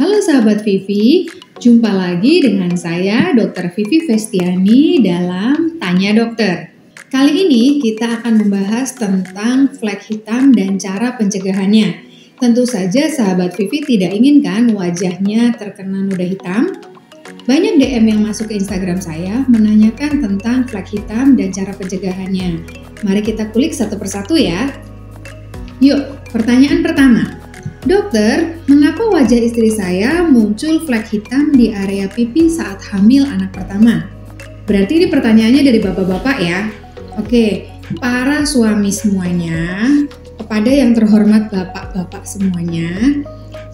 Halo sahabat Vivi, jumpa lagi dengan saya Dr. Vivi Vestiani dalam Tanya Dokter. Kali ini kita akan membahas tentang flek hitam dan cara pencegahannya. Tentu saja sahabat Vivi tidak inginkan wajahnya terkena noda hitam. Banyak DM yang masuk ke Instagram saya menanyakan tentang flek hitam dan cara pencegahannya. Mari kita kulik satu persatu ya. Yuk, pertanyaan pertama. Dokter, mengapa wajah istri saya muncul flek hitam di area pipi saat hamil anak pertama? Berarti ini pertanyaannya dari bapak-bapak ya. Oke, para suami semuanya, kepada yang terhormat bapak-bapak semuanya.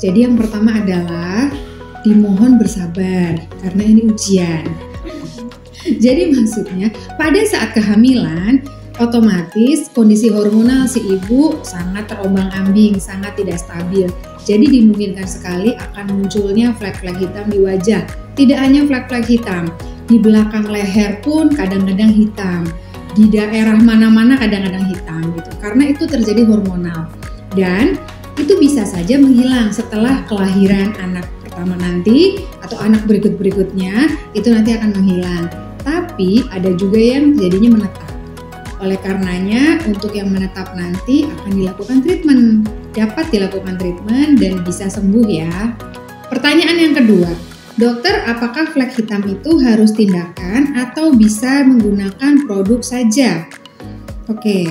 Jadi yang pertama adalah dimohon bersabar karena ini ujian. Jadi maksudnya pada saat kehamilan otomatis kondisi hormonal si ibu sangat terombang-ambing, sangat tidak stabil. Jadi dimungkinkan sekali akan munculnya flek-flek hitam di wajah. Tidak hanya flek-flek hitam, di belakang leher pun kadang-kadang hitam. Di daerah mana-mana kadang-kadang hitam gitu. Karena itu terjadi hormonal. Dan itu bisa saja menghilang setelah kelahiran anak pertama nanti atau anak berikut-berikutnya itu nanti akan menghilang. Tapi ada juga yang jadinya menetap. Oleh karenanya, untuk yang menetap nanti akan dilakukan treatment. Dapat dilakukan treatment dan bisa sembuh ya. Pertanyaan yang kedua, dokter, apakah flek hitam itu harus tindakan atau bisa menggunakan produk saja? Oke,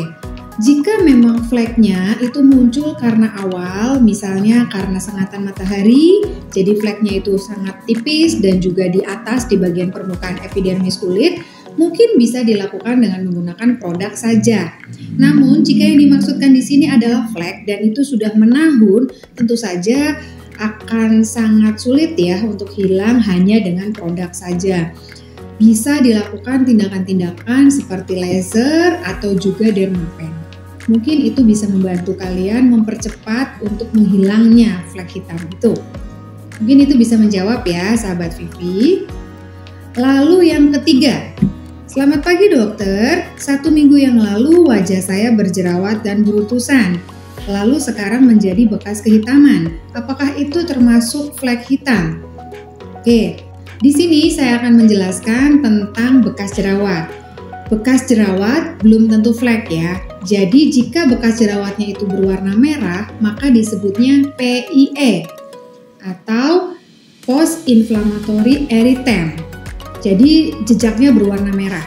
jika memang fleknya itu muncul karena awal, misalnya karena sengatan matahari, jadi fleknya itu sangat tipis dan juga di atas di bagian permukaan epidermis kulit, mungkin bisa dilakukan dengan menggunakan produk saja. Namun, jika yang dimaksudkan di sini adalah flek dan itu sudah menahun, tentu saja akan sangat sulit ya untuk hilang hanya dengan produk saja. Bisa dilakukan tindakan-tindakan seperti laser atau juga dermapen. Mungkin itu bisa membantu kalian mempercepat untuk menghilangnya flek hitam itu. Mungkin itu bisa menjawab ya sahabat Vivi. Lalu yang ketiga, selamat pagi dokter, 1 minggu yang lalu wajah saya berjerawat dan berutusan, lalu sekarang menjadi bekas kehitaman. Apakah itu termasuk flek hitam? Oke, di sini saya akan menjelaskan tentang bekas jerawat. Bekas jerawat belum tentu flek ya. Jadi jika bekas jerawatnya itu berwarna merah, maka disebutnya PIE atau post-inflammatory erythema. Jadi jejaknya berwarna merah.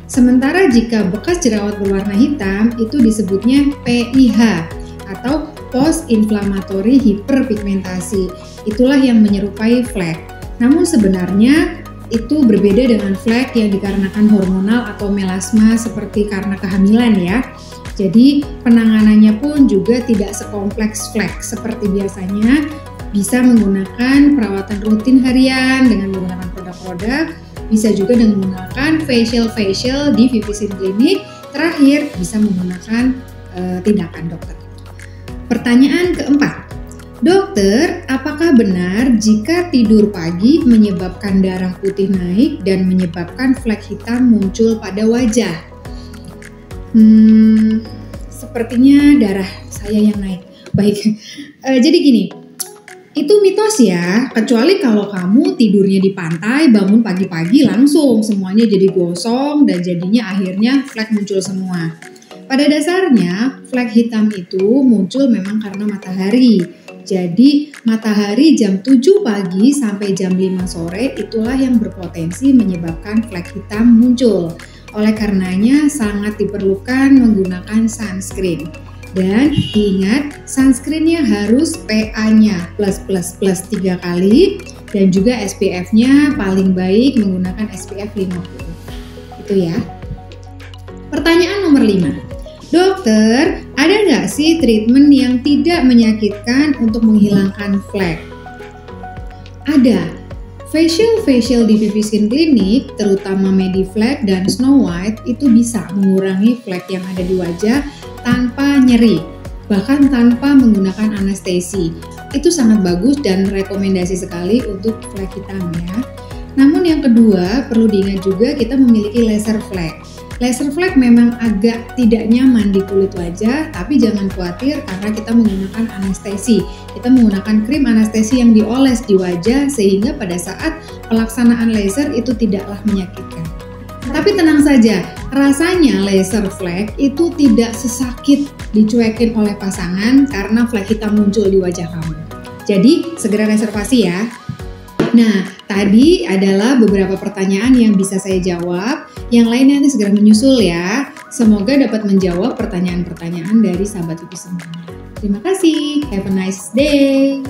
Sementara jika bekas jerawat berwarna hitam itu disebutnya PIH atau post-inflammatory hyperpigmentasi. Itulah yang menyerupai flek. Namun sebenarnya itu berbeda dengan flek yang dikarenakan hormonal atau melasma seperti karena kehamilan ya. Jadi penanganannya pun juga tidak sekompleks flek seperti biasanya. Bisa menggunakan perawatan rutin harian dengan menggunakan produk-produk. Bisa juga dengan menggunakan facial di Vivisin Clinic. Terakhir bisa menggunakan tindakan dokter. Pertanyaan keempat, dokter, apakah benar jika tidur pagi menyebabkan darah putih naik dan menyebabkan flek hitam muncul pada wajah? Sepertinya darah saya yang naik. Baik, jadi gini. Itu mitos ya, kecuali kalau kamu tidurnya di pantai, bangun pagi-pagi langsung semuanya jadi gosong dan jadinya akhirnya flek muncul semua. Pada dasarnya, flek hitam itu muncul memang karena matahari. Jadi, matahari jam 7 pagi sampai jam 5 sore itulah yang berpotensi menyebabkan flek hitam muncul. Oleh karenanya, sangat diperlukan menggunakan sunscreen. Dan diingat, sunscreen-nya harus PA-nya plus 3 kali dan juga SPF-nya paling baik menggunakan SPF 50. Itu ya. Pertanyaan nomor 5. Dokter, ada nggak sih treatment yang tidak menyakitkan untuk menghilangkan flek? Ada. Facial di Vivisin Clinic, terutama Mediflek dan Snow White, itu bisa mengurangi flek yang ada di wajah tanpa nyeri, bahkan tanpa menggunakan anestesi. Itu sangat bagus dan rekomendasi sekali untuk flek hitam ya. Namun yang kedua, perlu diingat juga kita memiliki laser flek. Laser flek memang agak tidak nyaman di kulit wajah, tapi jangan khawatir karena kita menggunakan anestesi. Kita menggunakan krim anestesi yang dioles di wajah sehingga pada saat pelaksanaan laser itu tidaklah menyakitkan. Tapi tenang saja, rasanya laser flek itu tidak sesakit dicuekin oleh pasangan karena flek hitam muncul di wajah kamu. Jadi segera reservasi ya. Nah, tadi adalah beberapa pertanyaan yang bisa saya jawab. Yang lainnya nanti segera menyusul ya. Semoga dapat menjawab pertanyaan-pertanyaan dari sahabat Vivi semuanya. Terima kasih. Have a nice day.